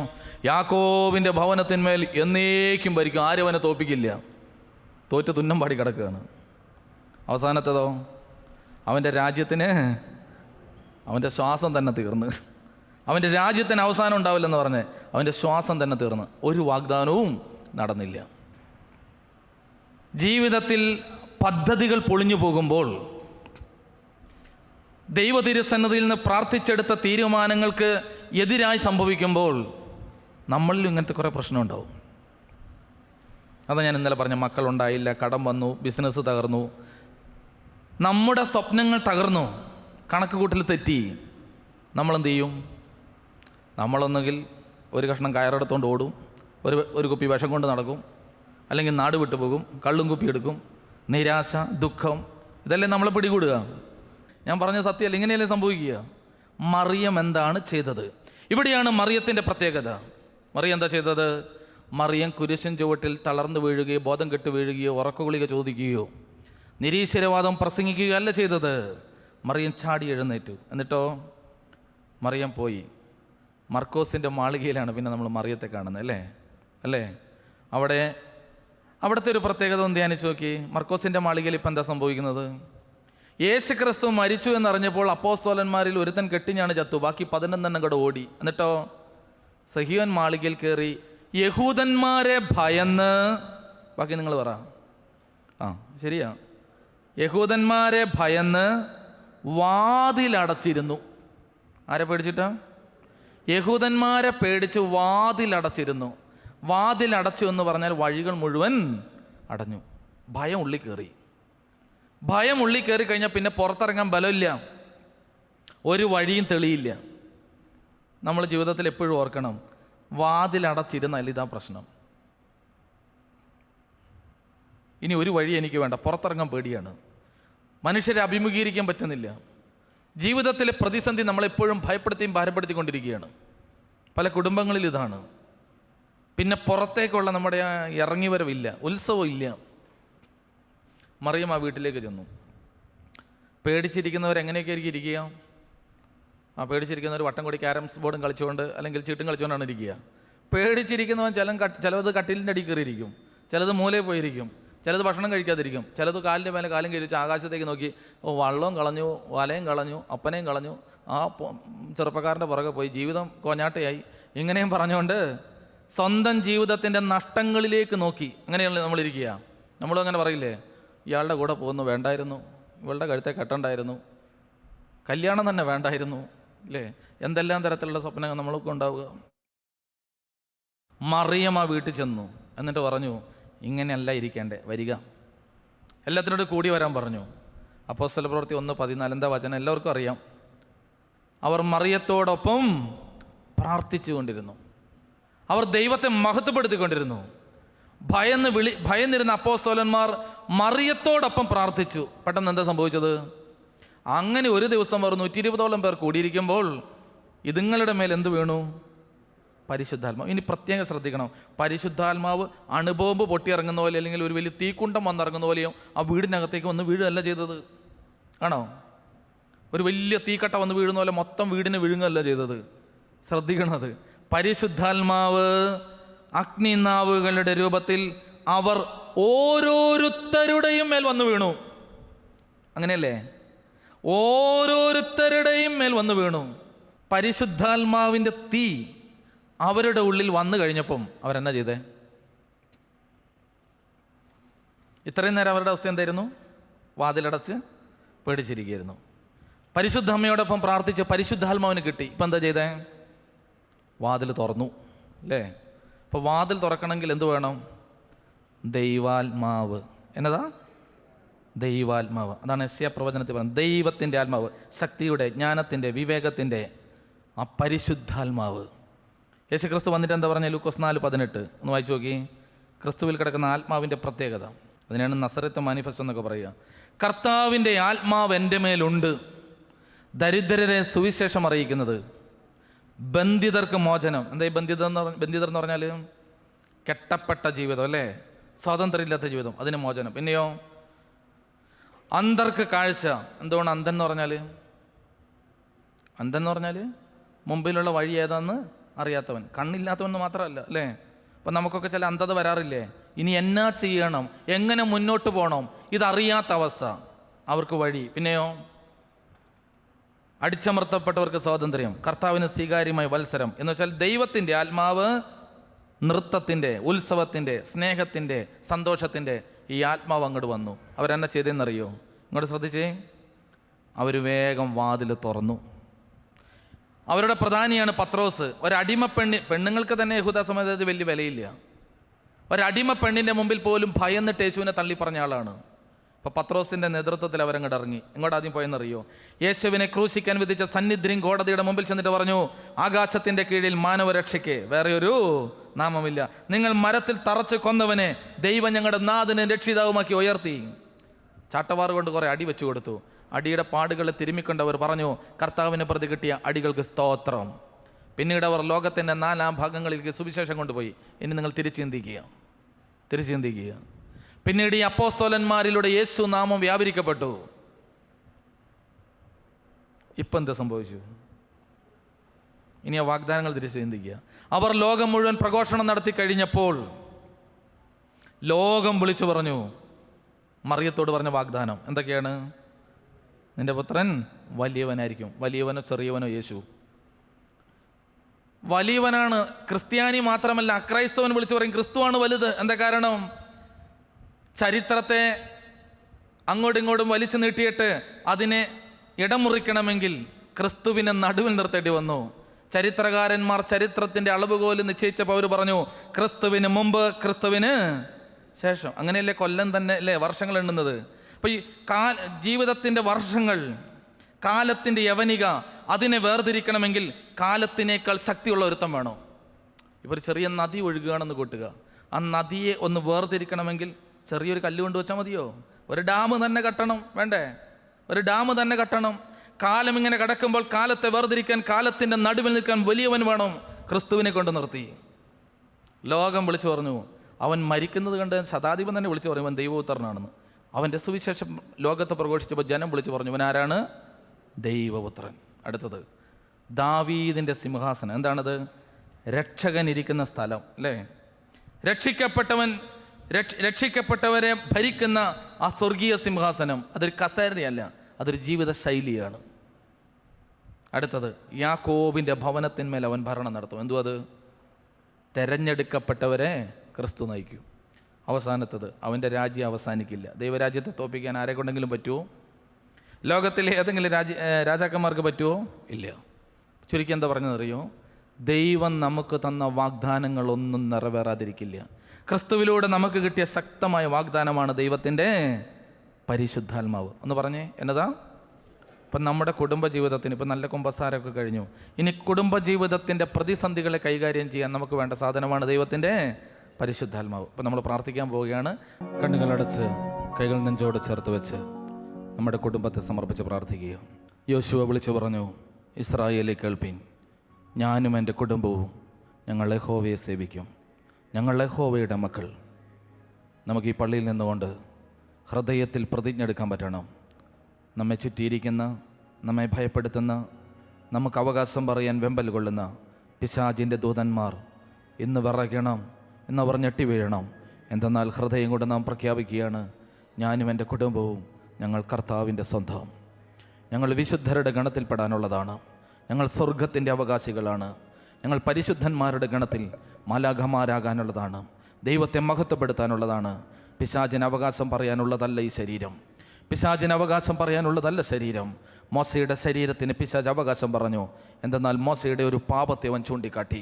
യാക്കോബിൻ്റെ ഭവനത്തിന്മേൽ എന്നേക്കും ഭരിക്കും, ആരും അവനെ തോൽപ്പിക്കില്ല. തോറ്റ് തുന്നം പാടി കിടക്കുകയാണ്. അവസാനത്തേതോ, അവൻ്റെ രാജ്യത്തിന് അവൻ്റെ ശ്വാസം തന്നെ തീർന്ന്. അവൻ്റെ രാജ്യത്തിന് അവസാനം ഉണ്ടാവില്ലെന്ന് പറഞ്ഞ് അവൻ്റെ ശ്വാസം തന്നെ തീർന്ന്. ഒരു വാഗ്ദാനവും നടന്നില്ല. ജീവിതത്തിൽ പദ്ധതികൾ പൊളിഞ്ഞു പോകുമ്പോൾ ദൈവ തിരുസന്നിധിയിൽ നിന്ന് പ്രാർത്ഥിച്ചെടുത്ത തീരുമാനങ്ങൾക്ക് എതിരായി സംഭവിക്കുമ്പോൾ നമ്മളിലും ഇങ്ങനത്തെ കുറേ പ്രശ്നം ഉണ്ടാവും. അതാ ഞാൻ ഇന്നലെ പറഞ്ഞ, മക്കളുണ്ടായില്ല, കടം വന്നു, ബിസിനസ് തകർന്നു, നമ്മുടെ സ്വപ്നങ്ങൾ തകർന്നു, കണക്ക് കൂട്ടൽ തെറ്റി. നമ്മളെന്ത് ചെയ്യും? നമ്മളൊന്നുകിൽ ഒരു കഷ്ണം കയറെടുത്തോണ്ട് ഓടും, ഒരു കുപ്പി വിഷം കൊണ്ട് നടക്കും, അല്ലെങ്കിൽ നാട് വിട്ടു പോകും, കള്ളും കുപ്പി എടുക്കും. നിരാശ, ദുഃഖം, ഇതല്ലേ നമ്മളെ പിടികൂടുക. ഞാൻ പറഞ്ഞ സത്യമല്ല, ഇങ്ങനെയല്ലേ സംഭവിക്കുക. മറിയം എന്താണ് ചെയ്തത്? ഇവിടെയാണ് മറിയത്തിൻ്റെ പ്രത്യേകത. മറിയം എന്താ ചെയ്തത്? മറിയം കുരിശിൻ ചുവട്ടിൽ തളർന്നു വീഴുകയോ ബോധം കെട്ട് വീഴുകയോ ഉറക്കഗുളിക ചോദിക്കുകയോ നിരീശ്വരവാദം പ്രസംഗിക്കുകയോ അല്ല ചെയ്തത്. മറിയം ചാടി എഴുന്നേറ്റു. എന്നിട്ടോ മറിയം പോയി. മർക്കോസിൻ്റെ മാളികയിലാണ് പിന്നെ നമ്മൾ മറിയത്തെ കാണുന്നത്, അല്ലേ? അവിടുത്തെ ഒരു പ്രത്യേകത ഒന്ന് ധ്യാനിച്ച് നോക്കി. മർക്കോസിൻ്റെ മാളികയിൽ ഇപ്പം എന്താ സംഭവിക്കുന്നത്? യേശു ക്രിസ്തു മരിച്ചു എന്നറിഞ്ഞപ്പോൾ അപ്പോസ്തലന്മാരിൽ ഒരുത്തൻ കെട്ടിഞ്ഞാണ് ചത്തു, ബാക്കി 11 കൂടെ ഓടി. എന്നിട്ടോ സഹിയോൻ മാളികയിൽ കയറി യഹൂദന്മാരെ ഭയന്ന്, ബാക്കി നിങ്ങൾ പറ. ശരിയാ, യഹൂദന്മാരെ ഭയന്ന് വാതിലടച്ചിരുന്നു. ആരെ പേടിച്ചിട്ടാ? യഹൂദന്മാരെ പേടിച്ച് വാതിലടച്ചിരുന്നു. വാതിലടച്ചു എന്ന് പറഞ്ഞാൽ വഴികൾ മുഴുവൻ അടഞ്ഞു. ഭയം ഉള്ളിൽ കയറി. ഭയം ഉള്ളിൽ കയറി കഴിഞ്ഞാൽ പിന്നെ പുറത്തിറങ്ങാൻ ബലമില്ല, ഒരു വഴിയും തെളിയില്ല. നമ്മൾ ജീവിതത്തിൽ എപ്പോഴും ഓർക്കണം, വാതിലടച്ചിരുന്നാൽ ഇതാ പ്രശ്നം. ഇനി ഒരു വഴി എനിക്ക് വേണ്ട, പുറത്തിറങ്ങാൻ പേടിയാണ്, മനുഷ്യരെ അഭിമുഖീകരിക്കാൻ പറ്റുന്നില്ല. ജീവിതത്തിലെ പ്രതിസന്ധി നമ്മളെപ്പോഴും ഭയപ്പെടുത്തിയും ഭാരപ്പെടുത്തിക്കൊണ്ടിരിക്കുകയാണ്. പല കുടുംബങ്ങളിൽ ഇതാണ്. പിന്നെ പുറത്തേക്കുള്ള നമ്മുടെ ഇറങ്ങി വരവില്ല, ഉത്സവം ഇല്ല. മറിയം ആ വീട്ടിലേക്ക് ചെന്നു. പേടിച്ചിരിക്കുന്നവരെങ്ങനെയൊക്കെ ആയിരിക്കും ഇരിക്കുക? പേടിച്ചിരിക്കുന്നവർ വട്ടം കൂടി ക്യാരംസ് ബോർഡും കളിച്ചുകൊണ്ട് അല്ലെങ്കിൽ ചീട്ടും കളിച്ചുകൊണ്ടാണ് ഇരിക്കുക. പേടിച്ചിരിക്കുന്നവൻ ചിലത് കട്ടിലിൻ്റെ അടിയിൽ കയറിയിരിക്കും, ചിലത് മൂലയിൽ പോയിരിക്കും, ചിലത് ഭക്ഷണം കഴിക്കാതിരിക്കും, ചിലത് കാലിൻ്റെ മേലെ കാലും കഴിച്ച് ആകാശത്തേക്ക് നോക്കി വള്ളവും കളഞ്ഞു, വലയും കളഞ്ഞു, അപ്പനെയും കളഞ്ഞു, ആ ചെറുപ്പക്കാരൻ്റെ പുറകെ പോയി, ജീവിതം കോഞ്ഞാട്ടയായി. ഇങ്ങനെയും പറഞ്ഞുകൊണ്ട് സ്വന്തം ജീവിതത്തിൻ്റെ നഷ്ടങ്ങളിലേക്ക് നോക്കി അങ്ങനെയാണ് നമ്മളിരിക്കുക. നമ്മളും അങ്ങനെ പറയില്ലേ, ഇയാളുടെ കൂടെ പോകുന്നു വേണ്ടായിരുന്നു, ഇവളുടെ കഴുത്തെ കെട്ടണ്ടായിരുന്നു, കല്യാണം തന്നെ വേണ്ടായിരുന്നു, അല്ലേ? എന്തെല്ലാം തരത്തിലുള്ള സ്വപ്നങ്ങൾ നമ്മൾക്ക് ഉണ്ടാവുക. മറിയം ആ വീട്ടിൽ ചെന്നു. എന്നിട്ട് പറഞ്ഞു, ഇങ്ങനെയല്ല ഇരിക്കേണ്ടേ, വരിക, എല്ലാത്തിനോട് കൂടി വരാൻ പറഞ്ഞു. അപ്പോസ്തല പ്രവൃത്തി 1:14 എന്താ വചനം? എല്ലാവർക്കും അറിയാം. അവർ മറിയത്തോടൊപ്പം പ്രാർത്ഥിച്ചു കൊണ്ടിരുന്നു. അവർ ദൈവത്തെ മഹത്വപ്പെടുത്തിക്കൊണ്ടിരുന്നു. ഭയന്നിരുന്ന അപ്പോസ്തലന്മാർ മറിയത്തോടൊപ്പം പ്രാർത്ഥിച്ചു. പെട്ടെന്ന് എന്താ സംഭവിച്ചത്? അങ്ങനെ ഒരു ദിവസം അവർ 120ഓളം പേർ കൂടിയിരിക്കുമ്പോൾ ഇതുങ്ങളുടെ മേൽ എന്ത് വീണു? പരിശുദ്ധാത്മാവ്. ഇനി പ്രത്യേകം ശ്രദ്ധിക്കണം, പരിശുദ്ധാത്മാവ് അണുബോംബ് പൊട്ടിയിറങ്ങുന്ന പോലെ അല്ലെങ്കിൽ ഒരു വലിയ തീക്കുണ്ടം വന്നിറങ്ങുന്ന പോലെയോ ആ വീടിനകത്തേക്ക് വന്ന് വീഴുകയല്ല ചെയ്തത്. ആണോ? ഒരു വലിയ തീക്കട്ട വന്ന് വീഴുന്ന പോലെ മൊത്തം വീടിനെ വിഴുങ്ങല്ല ചെയ്തത്. ശ്രദ്ധിക്കണത്, പരിശുദ്ധാത്മാവ് അഗ്നിനാവുകളുടെ രൂപത്തിൽ അവർ ഓരോരുത്തരുടെയും മേൽ വന്ന് വീണു. അങ്ങനെയല്ലേ? ഓരോരുത്തരുടെയും മേൽ വന്ന് വീണു. പരിശുദ്ധാത്മാവിൻ്റെ തീ അവരുടെ ഉള്ളിൽ വന്നു കഴിഞ്ഞപ്പം അവരെന്നാ ചെയ്തേ? ഇത്രയും നേരം അവരുടെ അവസ്ഥ എന്തായിരുന്നു? വാതിലടച്ച് പേടിച്ചിരിക്കുകയായിരുന്നു. പരിശുദ്ധ അമ്മയോടൊപ്പം പ്രാർത്ഥിച്ച് പരിശുദ്ധാത്മാവിന് കിട്ടി. ഇപ്പം എന്താ ചെയ്തേ? വാതിൽ തുറന്നു, അല്ലേ? അപ്പോൾ വാതിൽ തുറക്കണമെങ്കിൽ എന്ത് വേണം? ദൈവാത്മാവ്. എന്നതാ? ദൈവാത്മാവ്. അതാണ് യെശയ്യാ പ്രവചനത്തിൽ പറയുന്നത്. ദൈവത്തിൻ്റെ ആത്മാവ്, ശക്തിയുടെ, ജ്ഞാനത്തിൻ്റെ, വിവേകത്തിൻ്റെ ആ പരിശുദ്ധാത്മാവ്. യേശു ക്രിസ്തു വന്നിട്ട് എന്താ പറഞ്ഞ? ലൂക്കോസ് 4:18 ഒന്ന് വായിച്ചു നോക്കി. ക്രിസ്തുവിൽ കിടക്കുന്ന ആത്മാവിൻ്റെ പ്രത്യേകത, അതിനാണ് നസറത്ത് മാനിഫെസ്റ്റോ എന്നൊക്കെ പറയുക. കർത്താവിൻ്റെ ആത്മാവ് എൻ്റെ മേലുണ്ട്, ദരിദ്രരെ സുവിശേഷം അറിയിക്കുന്നത്, ബന്ധിതർക്ക് മോചനം. എന്താ ഈ ബന്ധിതർ എന്ന് പറഞ്ഞാൽ? കെട്ടപ്പെട്ട ജീവിതം, അല്ലേ? സ്വാതന്ത്ര്യമില്ലാത്ത ജീവിതം, അതിന് മോചനം. പിന്നെയോ അന്ധർക്ക് കാഴ്ച. എന്തുകൊണ്ട് അന്ധൻ എന്ന് പറഞ്ഞാൽ? അന്ധൻ എന്ന് പറഞ്ഞാൽ മുമ്പിലുള്ള വഴി ഏതാന്ന് അറിയാത്തവൻ, കണ്ണില്ലാത്തവൻ മാത്രമല്ല, അല്ലേ? അപ്പം നമുക്കൊക്കെ ചില അന്ധത വരാറില്ലേ? ഇനി എന്നാ ചെയ്യണം, എങ്ങനെ മുന്നോട്ട് പോകണം, ഇതറിയാത്ത അവസ്ഥ, അവർക്ക് വഴി. പിന്നെയോ അടിച്ചമർത്തപ്പെട്ടവർക്ക് സ്വാതന്ത്ര്യം, കർത്താവിന് സ്വീകാര്യമായ വത്സരം. എന്ന് വെച്ചാൽ ദൈവത്തിൻ്റെ ആത്മാവ് നൃത്തത്തിൻ്റെ, ഉത്സവത്തിൻ്റെ, സ്നേഹത്തിൻ്റെ, സന്തോഷത്തിൻ്റെ ഈ ആത്മാവ് അങ്ങോട്ട് വന്നു. അവരെന്നാ ചെയ്തതെന്നറിയോ? ഇങ്ങോട്ട് ശ്രദ്ധിച്ചേ. അവർ വേഗം വാതിൽ തുറന്നു. അവരുടെ പ്രധാനിയാണ് പത്രോസ്. പെണ്ണുങ്ങൾക്ക് തന്നെ യഹൂദ സമുദായത്തിൽ വലിയ വിലയില്ല. ഒരടിമ പെണ്ണിൻ്റെ മുമ്പിൽ പോലും ഭയന്നിട്ട് യേശുവിനെ തള്ളി പറഞ്ഞ ആളാണ്. അപ്പോൾ പത്രോസിൻ്റെ നേതൃത്വത്തിൽ അവരങ്ങോട്ട് ഇറങ്ങി. എങ്ങോട്ട് ആദ്യം പോയെന്നറിയോ? യേശുവിനെ ക്രൂശിക്കാൻ വിധിച്ച സന്നിധ്യം കോടതിയുടെ മുമ്പിൽ ചെന്നിട്ട് പറഞ്ഞു, ആകാശത്തിൻ്റെ കീഴിൽ മാനവരക്ഷയ്ക്ക് വേറെ ഒരു നാമമില്ല. നിങ്ങൾ മരത്തിൽ തറച്ച് കൊന്നവനെ ദൈവം ഞങ്ങളുടെ നാഥനും രക്ഷിതാവുമാക്കി ഉയർത്തി. ചാട്ടവാറ് കൊണ്ട് കുറേ അടി വെച്ചു കൊടുത്തു. അടിയുടെ പാടുകളെ തിരുമ്മിക്കൊണ്ടവർ പറഞ്ഞു, കർത്താവിനെ പ്രതി കിട്ടിയ അടികൾക്ക് സ്തോത്രം. പിന്നീട് അവർ ലോകത്തിൻ്റെ 4 ഭാഗങ്ങളിലേക്ക് സുവിശേഷം കൊണ്ടുപോയി. ഇനി നിങ്ങൾ തിരിച്ചു ചിന്തിക്കുക. പിന്നീട് ഈ അപ്പോസ്തലന്മാരിലൂടെ യേശു നാമം വ്യാപരിക്കപ്പെട്ടു. ഇപ്പം എന്താ സംഭവിച്ചു? ഇനി ആ വാഗ്ദാനങ്ങൾ തിരിച്ചു ചിന്തിക്കുക. അവർ ലോകം മുഴുവൻ പ്രഘോഷണം നടത്തി കഴിഞ്ഞപ്പോൾ ലോകം വിളിച്ചു പറഞ്ഞു, മറിയത്തോട് പറഞ്ഞ വാഗ്ദാനം എന്തൊക്കെയാണ്? നിന്റെ പുത്രൻ വലിയവനായിരിക്കും. വലിയവനോ ചെറിയവനോ? യേശു വലിയവനാണ്. ക്രിസ്ത്യാനി മാത്രമല്ല, അക്രൈസ്തവൻ വിളിച്ചു പറയും ക്രിസ്തുവാണ് വലുത്. എന്താ കാരണം? ചരിത്രത്തെ അങ്ങോട്ടും ഇങ്ങോട്ടും വലിച്ചു നീട്ടിയിട്ട് അതിനെ ഇടമുറിക്കണമെങ്കിൽ ക്രിസ്തുവിനെ നടുവിൽ നിർത്തേണ്ടി വന്നു. ചരിത്രകാരന്മാർ ചരിത്രത്തിൻ്റെ അളവുകോല് നിശ്ചയിച്ചപ്പോൾ അവർ പറഞ്ഞു, ക്രിസ്തുവിന് മുമ്പ്, ക്രിസ്തുവിന് ശേഷം. അങ്ങനെയല്ലേ കൊല്ലം തന്നെ അല്ലേ വർഷങ്ങൾ എണ്ണുന്നത്? അപ്പോൾ ഈ ജീവിതത്തിൻ്റെ വർഷങ്ങൾ, കാലത്തിൻ്റെ യവനിക, അതിനെ വേർതിരിക്കണമെങ്കിൽ കാലത്തിനേക്കാൾ ശക്തിയുള്ള ഒരുത്തം വേണം. ഇപ്പോൾ ഒരു ചെറിയ നദി ഒഴുകുകയാണെന്ന് കൂട്ടുക. ആ നദിയെ ഒന്ന് വേർതിരിക്കണമെങ്കിൽ ചെറിയൊരു കല്ല് കൊണ്ട് വെച്ചാൽ മതിയോ? ഒരു ഡാം തന്നെ കെട്ടണം, വേണ്ടേ? ഒരു ഡാം തന്നെ കെട്ടണം. കാലം ഇങ്ങനെ കിടക്കുമ്പോൾ കാലത്തെ വേർതിരിക്കാൻ, കാലത്തിൻ്റെ നടുവിൽ നിൽക്കാൻ വലിയവൻ വേണം. ക്രിസ്തുവിനെ കൊണ്ട് നിർത്തി. ലോകം വിളിച്ചു പറഞ്ഞു, അവൻ മരിക്കുന്നത് കണ്ട് ശതാധിപൻ തന്നെ വിളിച്ചു പറഞ്ഞു അവൻ ദൈവപുത്രനാണെന്ന്. അവൻ്റെ സുവിശേഷം ലോകത്ത് പ്രഘോഷിച്ചപ്പോൾ ജനം വിളിച്ചു പറഞ്ഞു, ഇവൻ ആരാണ്? ദൈവപുത്രൻ. അടുത്തത് ദാവീദിൻ്റെ സിംഹാസനം. എന്താണത്? രക്ഷകൻ ഇരിക്കുന്ന സ്ഥലം അല്ലേ? രക്ഷിക്കപ്പെട്ടവരെ ഭരിക്കുന്ന ആ സ്വർഗീയ സിംഹാസനം. അതൊരു കസേരയല്ല, അതൊരു ജീവിത ശൈലിയാണ്. അടുത്തത് യാക്കോബിൻ്റെ ഭവനത്തിന്മേൽ അവൻ ഭരണം നടത്തും. എന്തുവാ അത്? തെരഞ്ഞെടുക്കപ്പെട്ടവരെ ക്രിസ്തു നയിക്കും. അവസാനത്തത് അവൻ്റെ രാജ്യം അവസാനിക്കില്ല. ദൈവരാജ്യത്തെ തോൽപ്പിക്കാൻ ആരെ കൊണ്ടെങ്കിലും പറ്റുമോ? ലോകത്തിലെ ഏതെങ്കിലും രാജാക്കന്മാർക്ക് പറ്റുമോ? ഇല്ല. ചുരുക്കി എന്താ പറഞ്ഞതറിയോ? ദൈവം നമുക്ക് തന്ന വാഗ്ദാനങ്ങളൊന്നും നിറവേറാതിരിക്കില്ല. ക്രിസ്തുവിലൂടെ നമുക്ക് കിട്ടിയ ശക്തമായ വാഗ്ദാനമാണ് ദൈവത്തിൻ്റെ പരിശുദ്ധാത്മാവ്. ഒന്ന് പറഞ്ഞേ, എന്നതാ? ഇപ്പം നമ്മുടെ കുടുംബജീവിതത്തിന് ഇപ്പം നല്ല കുമ്പസാരമൊക്കെ കഴിഞ്ഞു. ഇനി കുടുംബജീവിതത്തിൻ്റെ പ്രതിസന്ധികളെ കൈകാര്യം ചെയ്യാൻ നമുക്ക് വേണ്ട സാധനമാണ് ദൈവത്തിൻ്റെ പരിശുദ്ധാത്മാവ്. ഇപ്പം നമ്മൾ പ്രാർത്ഥിക്കാൻ പോവുകയാണ്. കണ്ണുകളടച്ച് കൈകൾ നെഞ്ചോട് ചേർത്ത് വെച്ച് നമ്മുടെ കുടുംബത്തെ സമർപ്പിച്ച് പ്രാർത്ഥിക്കുക. യോശുവ വിളിച്ചു പറഞ്ഞു, ഇസ്രായേലേ കേൾപ്പീൻ, ഞാനും എൻ്റെ കുടുംബവും ഞങ്ങൾ യഹോവയെ സേവിക്കും. ഞങ്ങൾ യഹോവയുടെ മക്കൾ. നമുക്ക് ഈ പള്ളിയിൽ നിന്നുകൊണ്ട് ഹൃദയത്തിൽ പ്രതിജ്ഞ എടുക്കാൻ പറ്റണം. നമ്മെ ചുറ്റിയിരിക്കുന്ന, നമ്മെ ഭയപ്പെടുത്തുന്ന, നമുക്ക് അവകാശം പറയാൻ വെമ്പൽ കൊള്ളുന്ന പിശാചിൻ്റെ ദൂതന്മാർ ഇന്ന് വിറയ്ക്കണം, ഇന്നവർ ഞെട്ടി വീഴണം. എന്തെന്നാൽ ഹൃദയം കൊണ്ട് നാം പ്രഖ്യാപിക്കുകയാണ്, ഞാനും എൻ്റെ കുടുംബവും ഞങ്ങൾ കർത്താവിൻ്റെ സ്വന്തം. ഞങ്ങൾ വിശുദ്ധരുടെ ഗണത്തിൽപ്പെടാനുള്ളതാണ്. ഞങ്ങൾ സ്വർഗത്തിൻ്റെ അവകാശികളാണ്. ഞങ്ങൾ പരിശുദ്ധന്മാരുടെ ഗണത്തിൽ മാലാഖമാരാകാനുള്ളതാണ്. ദൈവത്തെ മഹത്വപ്പെടുത്താനുള്ളതാണ്. പിശാചിന് അവകാശം പറയാനുള്ളതല്ല ഈ ശരീരം. പിശാചിന് അവകാശം പറയാനുള്ളതല്ല ശരീരം. മോശയുടെ ശരീരത്തിന് പിശാച് അവകാശം പറഞ്ഞു. എന്തെന്നാൽ മോശയുടെ ഒരു പാപത്തെ അവൻ ചൂണ്ടിക്കാട്ടി.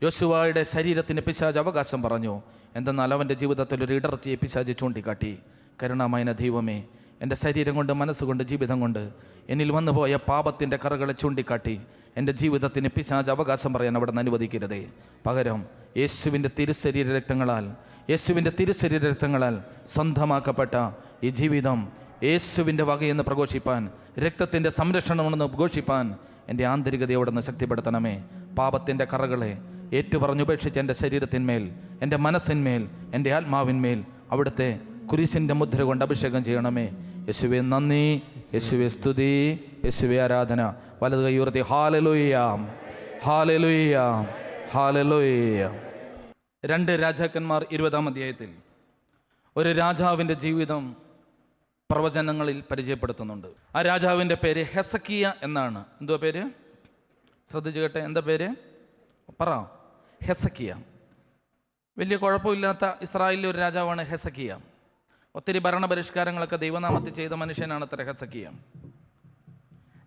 യോശുവയുടെ ശരീരത്തിന് പിശാച് അവകാശം പറഞ്ഞു. എന്തെന്നാൽ അവൻ്റെ ജീവിതത്തിൽ ഒരു ഇടർച്ചയെ പിശാച് ചൂണ്ടിക്കാട്ടി. കരുണാമയന ദൈവമേ, എൻ്റെ ശരീരം കൊണ്ട്, മനസ്സുകൊണ്ട്, ജീവിതം കൊണ്ട് എന്നിൽ വന്നുപോയ പാപത്തിൻ്റെ കറകളെ ചൂണ്ടിക്കാട്ടി എൻ്റെ ജീവിതത്തിന് പിശാച് അവകാശം പറയാൻ അവിടെ നിന്ന് അനുവദിക്കരുതേ. പകരം യേശുവിൻ്റെ തിരുശരീര രക്തങ്ങളാൽ സ്വന്തമാക്കപ്പെട്ട ഈ ജീവിതം യേശുവിൻ്റെ വകയെന്ന് പ്രഘോഷിപ്പാൻ, രക്തത്തിൻ്റെ സംരക്ഷണമെന്ന് ഘോഷിപ്പാൻ എൻ്റെ ആന്തരികതയോടെ നിന്ന് ശക്തിപ്പെടുത്തണമേ. പാപത്തിൻ്റെ കറകളെ ഏറ്റുപറഞ്ഞുപേക്ഷിച്ച് എൻ്റെ ശരീരത്തിന്മേൽ, എൻ്റെ മനസ്സിന്മേൽ, എൻ്റെ ആത്മാവിന്മേൽ അവിടുത്തെ കുരിശിൻ്റെ മുദ്ര കൊണ്ട് അഭിഷേകം ചെയ്യണമേ. യേശുവേ നന്ദി, യേശുവേ സ്തുതി, യേശുവേ ആരാധന. വലത് കൈ ഉയർത്തി ഹല്ലേലൂയ, ഹല്ലേലൂയ, ഹല്ലേലൂയ. 2 രാജാക്കന്മാർ 20-ാം അധ്യായത്തിൽ ഒരു രാജാവിൻ്റെ ജീവിതം പ്രവചനങ്ങളിൽ പരിചയപ്പെടുത്തുന്നുണ്ട്. ആ രാജാവിൻ്റെ പേര് ഹെസക്കിയ എന്നാണ്. എന്തുവാ പേര്? ശ്രദ്ധിച്ചു കേട്ടെ. എന്താ പേര്? പറ. ഹെസക്കിയ. വലിയ കുഴപ്പമില്ലാത്ത ഇസ്രായേലിലെ ഒരു രാജാവാണ് ഹെസക്കിയ. ഒത്തിരി ഭരണപരിഷ്കാരങ്ങളൊക്കെ ദൈവനാമത്തിൽ ചെയ്ത മനുഷ്യനാണ് അത്ര ഹെസക്കിയ.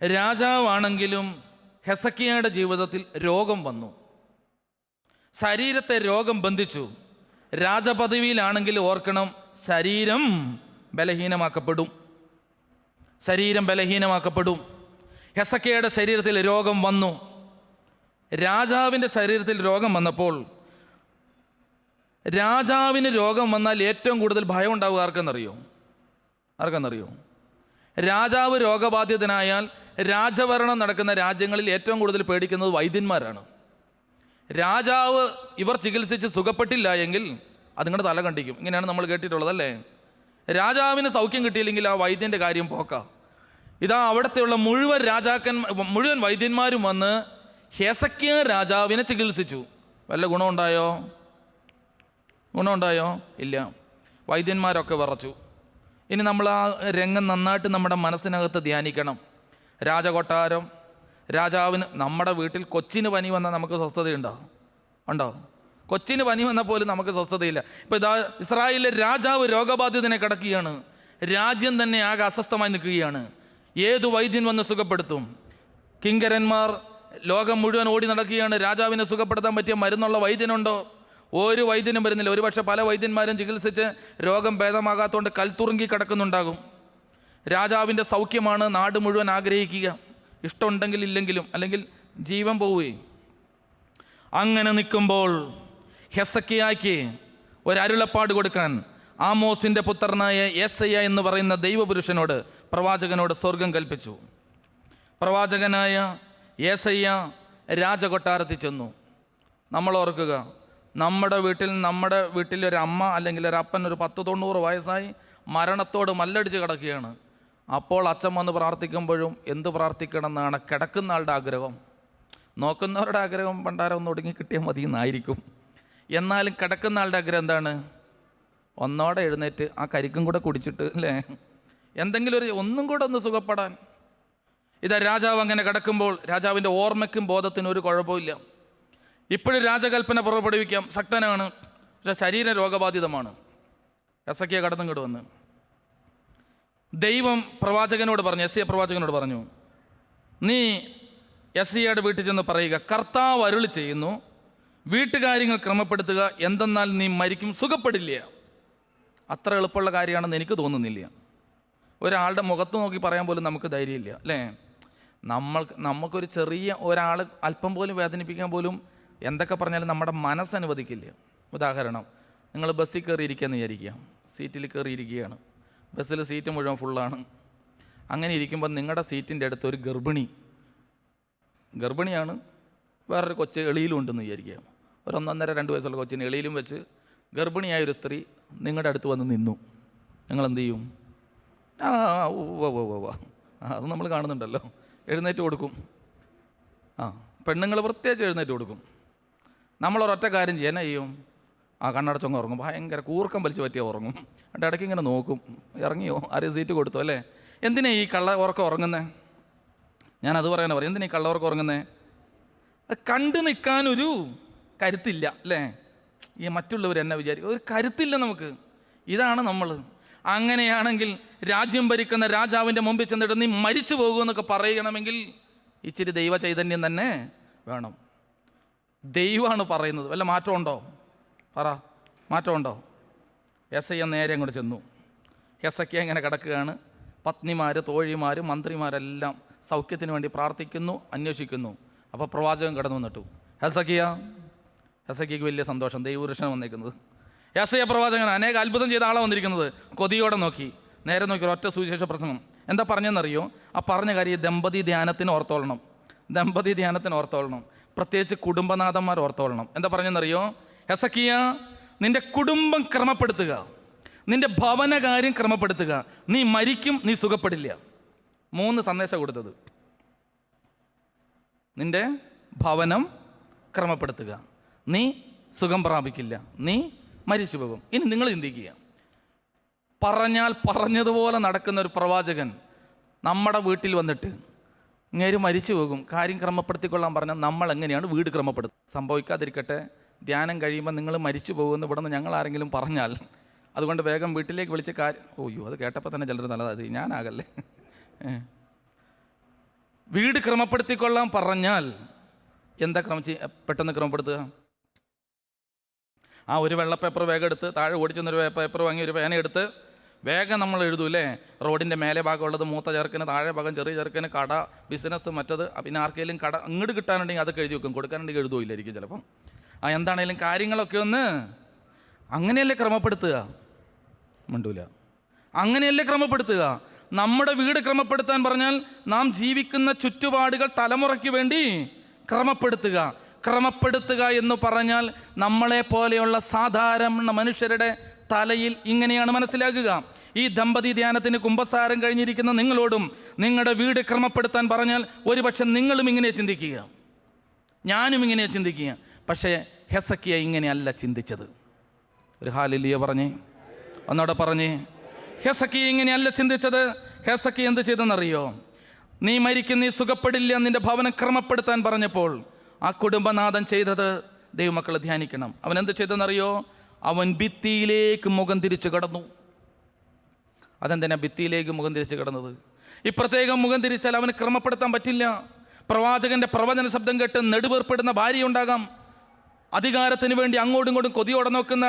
രാജാവാണെങ്കിലും ഹെസക്കിയയുടെ ജീവിതത്തിൽ രോഗം വന്നു. ശരീരത്തെ രോഗം ബന്ധിച്ചു. രാജപദവിയിലാണെങ്കിൽ ഓർക്കണം, ശരീരം ബലഹീനമാക്കപ്പെടും. ഹെസക്കിയയുടെ ശരീരത്തിൽ രോഗം വന്നു. രാജാവിൻ്റെ ശരീരത്തിൽ രോഗം വന്നപ്പോൾ, രാജാവിന് രോഗം വന്നാൽ ഏറ്റവും കൂടുതൽ ഭയം ഉണ്ടാവുക ആർക്കെന്നറിയോ? രാജാവ് രോഗബാധിതനായാൽ രാജഭരണം നടക്കുന്ന രാജ്യങ്ങളിൽ ഏറ്റവും കൂടുതൽ പേടിക്കുന്നത് വൈദ്യന്മാരാണ്. രാജാവ് ഇവർ ചികിത്സിച്ച് സുഖപ്പെട്ടില്ല എങ്കിൽ അതിങ്ങളുടെ തല കണ്ടിക്കും. ഇങ്ങനെയാണ് നമ്മൾ കേട്ടിട്ടുള്ളതല്ലേ. രാജാവിന് സൗഖ്യം കിട്ടിയില്ലെങ്കിൽ ആ വൈദ്യൻ്റെ കാര്യം പോക്കാം. ഇതാ അവിടത്തെയുള്ള മുഴുവൻ വൈദ്യന്മാരും വന്ന് ഹെസക്കിയ രാജാവിനെ ചികിത്സിച്ചു. വല്ല ഗുണമുണ്ടായോ? ഇല്ല. വൈദ്യന്മാരൊക്കെ വിറച്ചു. ഇനി നമ്മൾ ആ രംഗം നന്നായിട്ട് നമ്മുടെ മനസ്സിനകത്ത് ധ്യാനിക്കണം. രാജകൊട്ടാരം, രാജാവിന്, നമ്മുടെ വീട്ടിൽ കൊച്ചിന് പനി വന്നാൽ നമുക്ക് സ്വസ്ഥതയുണ്ടോ? കൊച്ചിന് പനി വന്നാൽ പോലും നമുക്ക് സ്വസ്ഥതയില്ല. ഇപ്പോൾ ഇതാ ഇസ്രായേലിലെ രാജാവ് രോഗബാധിതനെ കിടക്കുകയാണ്. രാജ്യം തന്നെ ആകെ അസ്വസ്ഥമായി നിൽക്കുകയാണ്. ഏതു വൈദ്യൻ വന്ന് സുഖപ്പെടുത്തും? കിങ്കരന്മാർ ലോകം മുഴുവൻ ഓടി നടക്കുകയാണ്. രാജാവിനെ സുഖപ്പെടുത്താൻ പറ്റിയ മരുന്നുള്ള വൈദ്യനുണ്ടോ? ഒരു വൈദ്യനും വരുന്നില്ല. ഒരുപക്ഷെ പല വൈദ്യന്മാരും ചികിത്സിച്ച് രോഗം ഭേദമാകാത്തതുകൊണ്ട് കൽത്തുറുങ്കി കിടക്കുന്നുണ്ടാകും. രാജാവിൻ്റെ സൗഖ്യമാണ് നാട് മുഴുവൻ ആഗ്രഹിക്കുക, ഇഷ്ടമുണ്ടെങ്കിൽ ഇല്ലെങ്കിലും, അല്ലെങ്കിൽ ജീവൻ പോവുകയും. അങ്ങനെ നിൽക്കുമ്പോൾ ഹെസക്കിയായ്ക്ക് ഒരരുളപ്പാട് കൊടുക്കാൻ ആമോസിൻ്റെ പുത്രനായ യെശയ്യാ എന്ന് പറയുന്ന ദൈവപുരുഷനോട്, പ്രവാചകനോട് സ്വർഗം കൽപ്പിച്ചു. പ്രവാചകനായ യെശയ്യാ രാജകൊട്ടാരത്തിൽ ചെന്നു. നമ്മൾ ഓർക്കുക, നമ്മുടെ വീട്ടിൽ ഒരു അമ്മ അല്ലെങ്കിൽ ഒരു അപ്പൻ ഒരു 10-90 വയസ്സായി മരണത്തോട് മല്ലടിച്ച് കിടക്കുകയാണ്. അപ്പോൾ അച്ഛൻ വന്ന് പ്രാർത്ഥിക്കുമ്പോഴും എന്ത് പ്രാർത്ഥിക്കണം എന്നാണ് കിടക്കുന്ന ആളുടെ ആഗ്രഹം. നോക്കുന്നവരുടെ ആഗ്രഹം പണ്ടാരം ഒന്ന് ഒടുങ്ങി കിട്ടിയാൽ മതി എന്നായിരിക്കും. എന്നാലും കിടക്കുന്ന ആളുടെ ആഗ്രഹം എന്താണ്? ഒന്നോടെ എഴുന്നേറ്റ് ആ കരിക്കും കൂടെ കുടിച്ചിട്ട്, അല്ലേ, എന്തെങ്കിലും ഒന്നും കൂടെ ഒന്ന് സുഖപ്പെടാൻ. ഇതാ രാജാവ് അങ്ങനെ കിടക്കുമ്പോൾ രാജാവിൻ്റെ ഓർമ്മയ്ക്കും ബോധത്തിനും ഒരു കുഴപ്പമില്ല. ഇപ്പോഴും രാജകൽപ്പന പുറപ്പെടുവിക്കാം, ശക്തനാണ്, പക്ഷെ ശരീരം രോഗബാധിതമാണ്. ഹെസക്കിയ കടന്നിങ്ങോട്ട് വന്ന് ദൈവം യെശയ്യാ പ്രവാചകനോട് പറഞ്ഞു, നീ യെശയ്യായുടെ വീട്ടിൽ ചെന്ന് പറയുക, കർത്താവ് അരുളി ചെയ്യുന്നു, വീട്ടുകാര്യങ്ങൾ ക്രമപ്പെടുത്തുക, എന്തെന്നാൽ നീ മരിക്കും, സുഖപ്പെടില്ല. അത്ര എളുപ്പമുള്ള കാര്യമാണെന്ന് എനിക്ക് തോന്നുന്നില്ല. ഒരാളുടെ മുഖത്ത് നോക്കി പറയാൻ പോലും നമുക്ക് ധൈര്യമില്ല, അല്ലേ? നമുക്കൊരു ചെറിയ ഒരാൾ അല്പം പോലും വേദനിപ്പിക്കാൻ പോലും എന്തൊക്കെ പറഞ്ഞാലും നമ്മുടെ മനസ്സനുവദിക്കില്ല. ഉദാഹരണം, നിങ്ങൾ ബസ്സിൽ കയറിയിരിക്കുകയെന്ന് വിചാരിക്കുക, സീറ്റിൽ കയറിയിരിക്കുകയാണ്, ബസ്സിൽ സീറ്റ് മുഴുവൻ ഫുള്ളാണ്. അങ്ങനെ ഇരിക്കുമ്പോൾ നിങ്ങളുടെ സീറ്റിൻ്റെ അടുത്ത് ഒരു ഗർഭിണിയാണ്, വേറൊരു കൊച്ച് എളിയിലും ഉണ്ടെന്ന് വിചാരിക്കുക. ഒരു 1.5-2 വയസ്സുള്ള കൊച്ചിന് എളിയിലും വെച്ച് ഗർഭിണിയായൊരു സ്ത്രീ നിങ്ങളുടെ അടുത്ത് വന്ന് നിന്നു. നിങ്ങളെന്ത് ചെയ്യും? അത് നമ്മൾ കാണുന്നുണ്ടല്ലോ, എഴുന്നേറ്റ് കൊടുക്കും. പെണ്ണുങ്ങൾ പ്രത്യേകിച്ച് എഴുന്നേറ്റ് കൊടുക്കും. നമ്മളൊരൊറ്റ കാര്യം ചെയ്യാൻ ചെയ്യും, കണ്ണടച്ചൊങ്ങ് ഉറങ്ങും, ഭയങ്കര കൂർക്കം വലിച്ചു പറ്റിയാൽ ഉറങ്ങും. എന്നിട്ട് ഇടയ്ക്ക് ഇങ്ങനെ നോക്കും, ഇറങ്ങിയോ, ആരെയും സീറ്റ് കൊടുത്തോ, അല്ലേ? എന്തിനാ ഈ ഉറക്കം ഉറങ്ങുന്നത്? ഞാനത് പറയാനാണ് പറയും, എന്തിനാ ഈ ഉറക്കം ഉറങ്ങുന്നത്? അത് കണ്ടു നിൽക്കാനൊരു കരുത്തില്ല, അല്ലേ? ഈ മറ്റുള്ളവർ എന്നെ വിചാരിക്കും, ഒരു കരുത്തില്ല നമുക്ക്. ഇതാണ് നമ്മൾ. അങ്ങനെയാണെങ്കിൽ രാജ്യം ഭരിക്കുന്ന രാജാവിൻ്റെ മുമ്പിൽ ചെന്നിട്ട് നീ മരിച്ചു പോകുമെന്നൊക്കെ പറയണമെങ്കിൽ ഇച്ചിരി ദൈവ ചൈതന്യം തന്നെ വേണം. ദൈവമാണ് പറയുന്നത്. വല്ല മാറ്റമുണ്ടോ? മാറ്റമുണ്ടോ? യെശയ്യാ നേരെ അങ്ങോട്ട് ചെന്നു. ഹെസക്കിയ ഇങ്ങനെ കിടക്കുകയാണ്. പത്നിമാർ, തോഴിമാർ, മന്ത്രിമാരെല്ലാം സൗഖ്യത്തിന് വേണ്ടി പ്രാർത്ഥിക്കുന്നു, അന്വേഷിക്കുന്നു. അപ്പോൾ പ്രവാചകൻ കടന്നു വന്നിട്ടു. ഹെസക്കിയയ്ക്ക് വലിയ സന്തോഷം, ദൈവപുരുഷൻ വന്നേക്കുന്നത്. യെശയ്യാ പ്രവാചകൻ അനേക അത്ഭുതം ചെയ്ത ആളാണ് വന്നിരിക്കുന്നത്. കൊതിയോടെ നോക്കി, നേരെ നോക്കി, ഒറ്റ സുവിശേഷ പ്രസംഗം. എന്താ പറഞ്ഞെന്നറിയോ? ആ പറഞ്ഞ കാര്യം ദമ്പതി ധ്യാനത്തിന് ഓർത്തോളണം. പ്രത്യേകിച്ച് കുടുംബനാഥന്മാർ ഓർത്തോളണം. എന്താ പറഞ്ഞെന്നറിയോ? ഹെസക്കിയ, നിന്റെ കുടുംബം ക്രമപ്പെടുത്തുക, നിന്റെ ഭവനകാര്യം ക്രമപ്പെടുത്തുക, നീ മരിക്കും, നീ സുഖപ്പെടില്ല. 3 സന്ദേശം കൊടുത്തത്. നിന്റെ ഭവനം ക്രമപ്പെടുത്തുക, നീ സുഖം പ്രാപിക്കില്ല, നീ മരിച്ചു പോകും. ഇനി നിങ്ങൾ ചിന്തിക്കുക, പറഞ്ഞാൽ പറഞ്ഞതുപോലെ നടക്കുന്ന ഒരു പ്രവാചകൻ നമ്മുടെ വീട്ടിൽ വന്നിട്ട് ഇങ്ങേര് മരിച്ചു പോകും, കാര്യം ക്രമപ്പെടുത്തിക്കൊള്ളാൻ പറഞ്ഞാൽ നമ്മൾ എങ്ങനെയാണ് വീട് ക്രമപ്പെടുത്തുക? സംഭവിക്കാതിരിക്കട്ടെ, ധ്യാനം കഴിയുമ്പോൾ നിങ്ങൾ മരിച്ചു പോകുമെന്ന് ഇവിടെ നിന്ന് ഞങ്ങൾ ആരെങ്കിലും പറഞ്ഞാൽ, അതുകൊണ്ട് വേഗം വീട്ടിലേക്ക് വിളിച്ച് അത് കേട്ടപ്പോൾ തന്നെ ചിലർ നല്ലതായി, ഞാനാകല്ലേ. വീട് ക്രമപ്പെടുത്തിക്കൊള്ളാൻ പറഞ്ഞാൽ എന്താ പെട്ടെന്ന് ക്രമപ്പെടുത്തുക? ഒരു വെള്ള പേപ്പർ വേഗം എടുത്ത് താഴെ ഓടിച്ചെന്നൊരു പേപ്പർ വാങ്ങി ഒരു പേന എടുത്ത് വേഗം നമ്മൾ എഴുതൂല്ലേ? റോഡിൻ്റെ മേലെ ഭാഗമുള്ളത് മൂത്ത ചെറുക്കന്, താഴെ ഭാഗം ചെറിയ ചെറുക്കന്, കട, ബിസിനസ്, മറ്റത്. പിന്നെ ആർക്കെങ്കിലും കട അങ്ങോട്ട് കിട്ടാനുണ്ടെങ്കിൽ അതൊക്കെ എഴുതി വെക്കും, കൊടുക്കാനുണ്ടെങ്കിൽ എഴുതുമില്ലായിരിക്കും ചിലപ്പം. എന്താണേലും കാര്യങ്ങളൊക്കെ ഒന്ന് അങ്ങനെയല്ലേ ക്രമപ്പെടുത്തുക? മിണ്ടൂല. അങ്ങനെയല്ലേ ക്രമപ്പെടുത്തുക? നമ്മുടെ വീട് ക്രമപ്പെടുത്താൻ പറഞ്ഞാൽ നാം ജീവിക്കുന്ന ചുറ്റുപാടുകൾ തലമുറയ്ക്ക് വേണ്ടി ക്രമപ്പെടുത്തുക. ക്രമപ്പെടുത്തുക എന്ന് പറഞ്ഞാൽ നമ്മളെ പോലെയുള്ള സാധാരണ മനുഷ്യരുടെ തലയിൽ ഇങ്ങനെയാണ് മനസ്സിലാക്കുക. ഈ ദമ്പതി ധ്യാനത്തിന് കുമ്പസാരം കഴിഞ്ഞിരിക്കുന്ന നിങ്ങളോടും നിങ്ങളുടെ വീട് ക്രമപ്പെടുത്താൻ പറഞ്ഞാൽ ഒരുപക്ഷെ നിങ്ങളും ഇങ്ങനെ ചിന്തിക്കുക, ഞാനും ഇങ്ങനെ ചിന്തിക്കുക. പക്ഷേ ഹെസക്കിയ ഇങ്ങനെയല്ല ചിന്തിച്ചത്. ഒരു ഹല്ലേലൂയ പറഞ്ഞേ, ഒന്നോടെ പറഞ്ഞേ. ഹെസക്കിയ ഇങ്ങനെയല്ല ചിന്തിച്ചത്. ഹെസക്കിയ എന്ത് ചെയ്തെന്നറിയോ? നീ മരിക്കും, നീ സുഖപ്പെടില്ല, നിന്റെ ഭവനം ക്രമപ്പെടുത്താൻ പറഞ്ഞപ്പോൾ ആ കുടുംബനാഥൻ ചെയ്തത് ദൈവമക്കളെ ധ്യാനിക്കണം. അവൻ എന്ത് ചെയ്തെന്നറിയോ? അവൻ ഭിത്തിയിലേക്ക് മുഖം തിരിച്ചു കിടന്നു. അതെന്തിനാ ഭിത്തിയിലേക്ക് മുഖം തിരിച്ചു കിടന്നത്? ഇപ്പുറത്തേക്ക് മുഖം തിരിച്ചാൽ അവന് ക്രമപ്പെടുത്താൻ പറ്റില്ല. പ്രവാചകന്റെ പ്രവചന ശബ്ദം കേട്ട് നെടുവേർപ്പെടുന്ന ഭാര്യയുണ്ടാകാം, അധികാരത്തിന് വേണ്ടി അങ്ങോട്ടും ഇങ്ങോട്ടും കൊതിയോടെ നോക്കുന്ന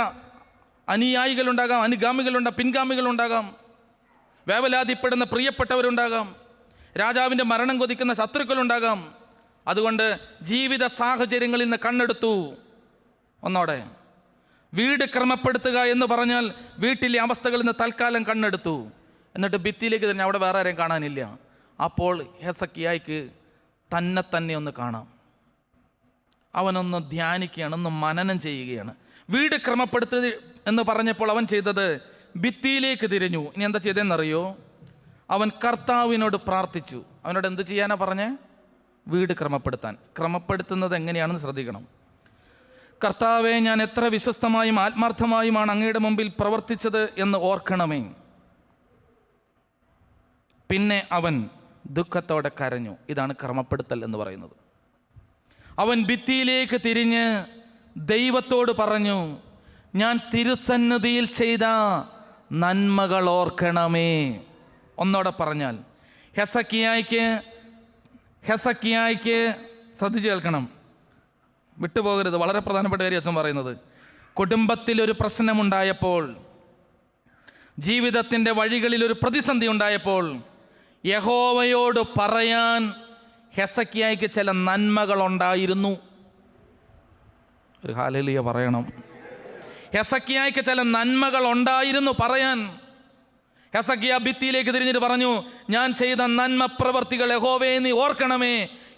അനുയായികളുണ്ടാകാം, അനുഗാമികളുണ്ടാകാം, പിൻഗാമികളുണ്ടാകാം, വേവലാതിപ്പെടുന്ന പ്രിയപ്പെട്ടവരുണ്ടാകാം, രാജാവിൻ്റെ മരണം കൊതിക്കുന്ന ശത്രുക്കളുണ്ടാകാം. അതുകൊണ്ട് ജീവിത സാഹചര്യങ്ങളിൽ നിന്ന് കണ്ണെടുത്തു. ഒന്നോടെ, വീട് ക്രമപ്പെടുത്തുക എന്ന് പറഞ്ഞാൽ വീട്ടിലെ അവസ്ഥകളിൽ നിന്ന് തൽക്കാലം കണ്ണെടുത്തു. എന്നിട്ട് ഭിത്തിയിലേക്ക് തന്നെ, അവിടെ വേറെ ആരെയും കാണാനില്ല. അപ്പോൾ ഹെസക്കിയായ്ക്ക് തന്നെ ഒന്ന് കാണാം. അവനൊന്ന് ധ്യാനിക്കുകയാണ്, ഒന്ന് മനനം ചെയ്യുകയാണ്. വീട് ക്രമപ്പെടുത്തുക എന്ന് പറഞ്ഞപ്പോൾ അവൻ ചെയ്തത് ഭിത്തിയിലേക്ക് തിരിഞ്ഞു. ഇനി എന്താ ചെയ്തതെന്നറിയോ? അവൻ കർത്താവിനോട് പ്രാർത്ഥിച്ചു. അവനോട് എന്ത് ചെയ്യാനാ പറഞ്ഞേ? വീട് ക്രമപ്പെടുത്താൻ. ക്രമപ്പെടുത്തുന്നത് എങ്ങനെയാണെന്ന് ശ്രദ്ധിക്കണം. കർത്താവെ, ഞാൻ എത്ര വിശ്വസ്തമായും ആത്മാർത്ഥമായുമാണ് അങ്ങയുടെ മുമ്പിൽ പ്രവർത്തിച്ചത് എന്ന് ഓർക്കണമേ. പിന്നെ അവൻ ദുഃഖത്തോടെ കരഞ്ഞു. ഇതാണ് ക്രമപ്പെടുത്തൽ എന്ന് പറയുന്നത്. അവൻ ഭിത്തിയിലേക്ക് തിരിഞ്ഞ് ദൈവത്തോട് പറഞ്ഞു, ഞാൻ തിരുസന്നിധിയിൽ ചെയ്ത നന്മകൾ ഓർക്കണമേ. ഒന്നോടെ പറഞ്ഞാൽ ഹെസക്കിയായ്ക്ക് ശ്രദ്ധിച്ചു കേൾക്കണം, വിട്ടുപോകരുത്. വളരെ പ്രധാനപ്പെട്ട കാര്യം അച്ഛൻ പറയുന്നത്. കുടുംബത്തിലൊരു പ്രശ്നമുണ്ടായപ്പോൾ, ജീവിതത്തിൻ്റെ വഴികളിൽ ഒരു പ്രതിസന്ധി ഉണ്ടായപ്പോൾ യഹോവയോട് പറയാൻ ഹെസക്കിയായ്ക്ക് ചില നന്മകളുണ്ടായിരുന്നു. ഒരു ഹല്ലേലൂയ പറയണം. ഹെസക്കിയായ്ക്ക് ചില നന്മകൾ ഉണ്ടായിരുന്നു പറയാൻ. ഹെസക്കിയ ഭിത്തിയിലേക്ക് തിരിഞ്ഞിട്ട് പറഞ്ഞു, ഞാൻ ചെയ്ത നന്മ പ്രവർത്തികൾ യഹോവേ നീ ഓർക്കണമേ.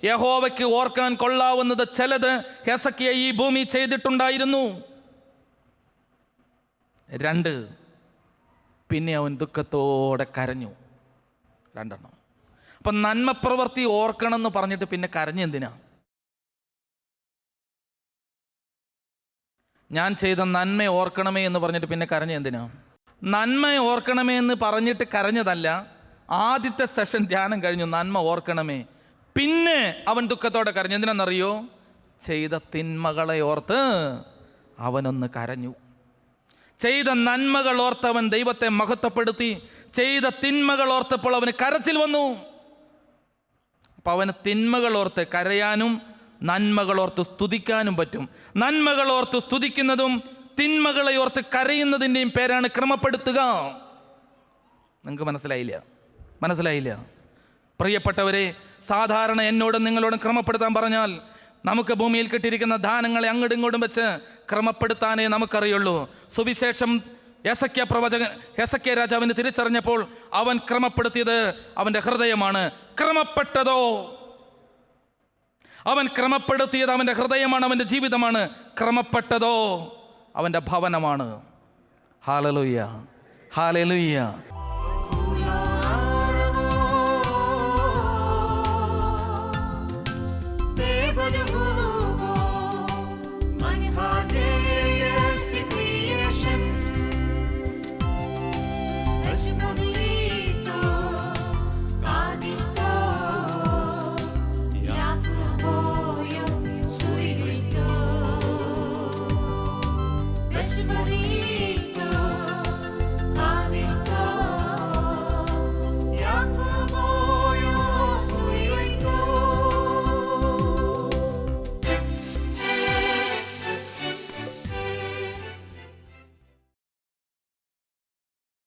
യഹോവയ്ക്ക് ഓർക്കാൻ കൊള്ളാവുന്നത് ചിലത് ഹെസക്കിയ ഈ ഭൂമി ചെയ്തിട്ടുണ്ടായിരുന്നു. 2, പിന്നെ അവൻ ദുഃഖത്തോടെ കരഞ്ഞു. 2. അപ്പം നന്മ പ്രവർത്തി ഓർക്കണം എന്ന് പറഞ്ഞിട്ട് പിന്നെ കരഞ്ഞെന്തിനാ? ഞാൻ ചെയ്ത നന്മ ഓർക്കണമേ എന്ന് പറഞ്ഞിട്ട് പിന്നെ കരഞ്ഞെന്തിനാ? നന്മ ഓർക്കണമേ എന്ന് പറഞ്ഞിട്ട് കരഞ്ഞതല്ല. ആദ്യത്തെ സെഷൻ ധ്യാനം കഴിഞ്ഞു, നന്മ ഓർക്കണമേ. പിന്നെ അവൻ ദുഃഖത്തോടെ കരഞ്ഞു. എന്തിനാണെന്നറിയോ? ചെയ്ത തിന്മകളെ ഓർത്ത് അവനൊന്ന് കരഞ്ഞു. ചെയ്ത നന്മകൾ ഓർത്ത് അവൻ ദൈവത്തെ മഹത്വപ്പെടുത്തി. ചെയ്ത തിന്മകൾ ഓർത്തപ്പോൾ അവന് കരച്ചിൽ വന്നു. അപ്പം അവന് തിന്മകൾ ഓർത്ത് കരയാനും നന്മകൾ ഓർത്ത് സ്തുതിക്കാനും പറ്റും. നന്മകൾ ഓർത്ത് സ്തുതിക്കുന്നതും തിന്മകളെ ഓർത്ത് കരയുന്നതിൻ്റെയും പേരാണ് ക്രമപ്പെടുത്തുക. നിങ്ങൾക്ക് മനസ്സിലായില്ല? പ്രിയപ്പെട്ടവരെ, സാധാരണ എന്നോടും നിങ്ങളോടും ക്രമപ്പെടുത്താൻ പറഞ്ഞാൽ നമുക്ക് ഭൂമിയിൽ കിട്ടിയിരിക്കുന്ന ദാനങ്ങളെ അങ്ങോട്ടും ഇങ്ങോട്ടും വെച്ച് ക്രമപ്പെടുത്താനേ നമുക്കറിയുള്ളൂ. സുവിശേഷം ഹെസക്കിയ രാജാവിന് തിരിച്ചറിഞ്ഞപ്പോൾ അവൻ ക്രമപ്പെടുത്തിയത് അവൻ്റെ ഹൃദയമാണ്. അവൻ ക്രമപ്പെടുത്തിയത് അവൻ്റെ ഹൃദയമാണ്, അവൻ്റെ ജീവിതമാണ്. ക്രമപ്പെട്ടതോ അവൻ്റെ ഭവനമാണ്. Hallelujah, hallelujah. Everybody